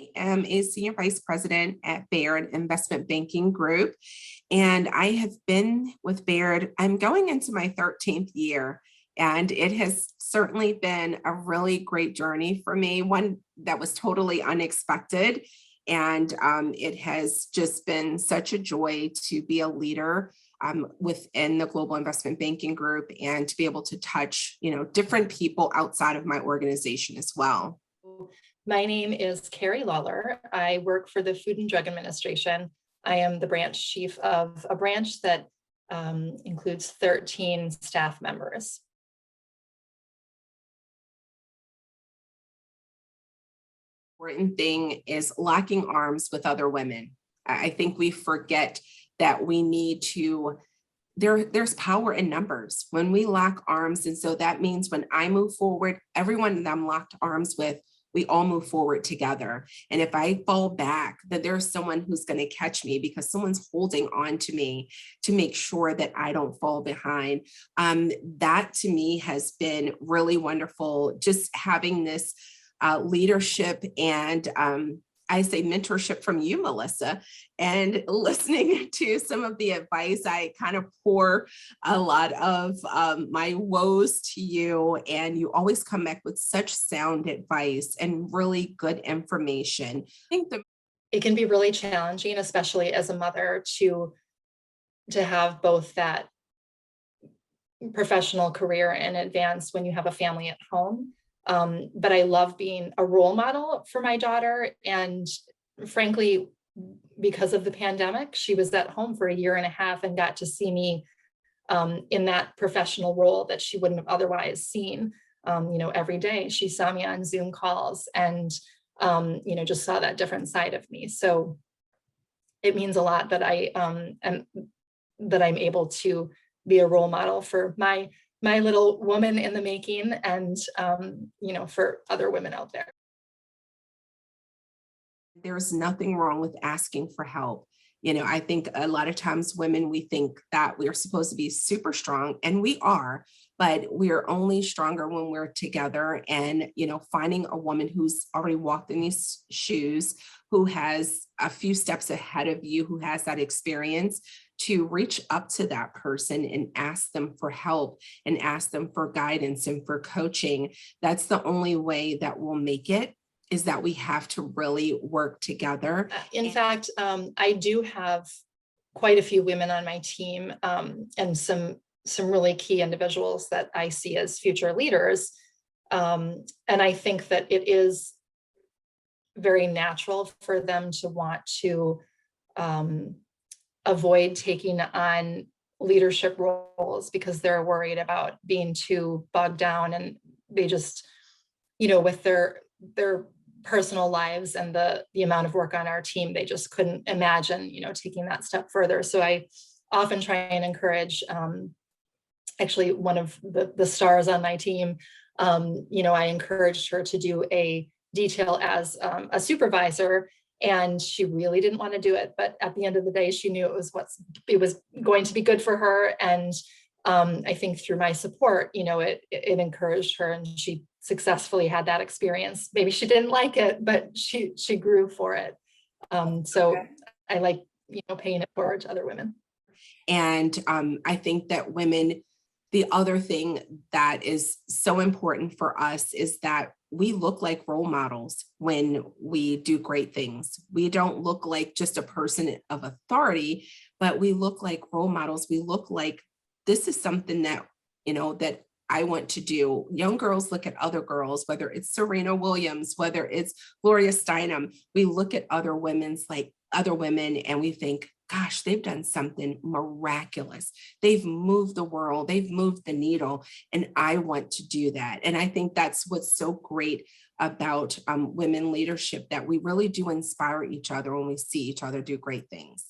I am a senior vice president at Baird Investment Banking Group, and I have been with Baird. I'm going into my 13th year, and it has certainly been a really great journey for me, one that was totally unexpected. And it has just been such a joy to be a leader within the global investment banking group and to be able to touch, different people outside of my organization as well. My name is Carrie Lawler. I work for the Food and Drug Administration. I am the branch chief of a branch that includes 13 staff members. Important thing is locking arms with other women. I think we forget that we need to, there's power in numbers when we lock arms. And so that means when I move forward, everyone that I'm locked arms with, we all move forward together. And if I fall back, that there's someone who's going to catch me because someone's holding on to me to make sure that I don't fall behind. That to me has been really wonderful, just having this leadership and I say mentorship from you, Melissa, and listening to some of the advice. I kind of pour a lot of my woes to you, and you always come back with such sound advice and really good information. I think it can be really challenging, especially as a mother, to have both that professional career and advance when you have a family at home. But I love being a role model for my daughter. And frankly, because of the pandemic, she was at home for 1.5 years and got to see me in that professional role that she wouldn't have otherwise seen. Every day she saw me on Zoom calls and, just saw that different side of me. So it means a lot that I'm able to be a role model for my little woman in the making and, for other women out there. There's nothing wrong with asking for help. I think a lot of times women, we think that we are supposed to be super strong, and we are, but we are only stronger when we're together. And, finding a woman who's already walked in these shoes, who has a few steps ahead of you, who has that experience, to reach up to that person and ask them for help and ask them for guidance and for coaching. That's the only way that we'll make it, is that we have to really work together. In fact, I do have quite a few women on my team and some really key individuals that I see as future leaders. And I think that it is very natural for them to want to avoid taking on leadership roles because they're worried about being too bogged down, and they just, with their personal lives and the amount of work on our team, they just couldn't imagine, taking that step further. So I often try and encourage, actually one of the stars on my team, I encouraged her to do a detail as a supervisor, and she really didn't want to do it. But at the end of the day, she knew it was going to be good for her. And I think through my support, it encouraged her, and she successfully had that experience. Maybe she didn't like it, but she grew for it. So okay. I like, paying it forward to other women. And I think that women, the other thing that is so important for us is that we look like role models when we do great things. We don't look like just a person of authority, but we look like role models. We look like this is something that, that I want to do. Young girls look at other girls, whether it's Serena Williams, whether it's Gloria Steinem. We look at other women and we think, gosh, they've done something miraculous. They've moved the world, they've moved the needle, and I want to do that. And I think that's what's so great about women leadership, that we really do inspire each other when we see each other do great things.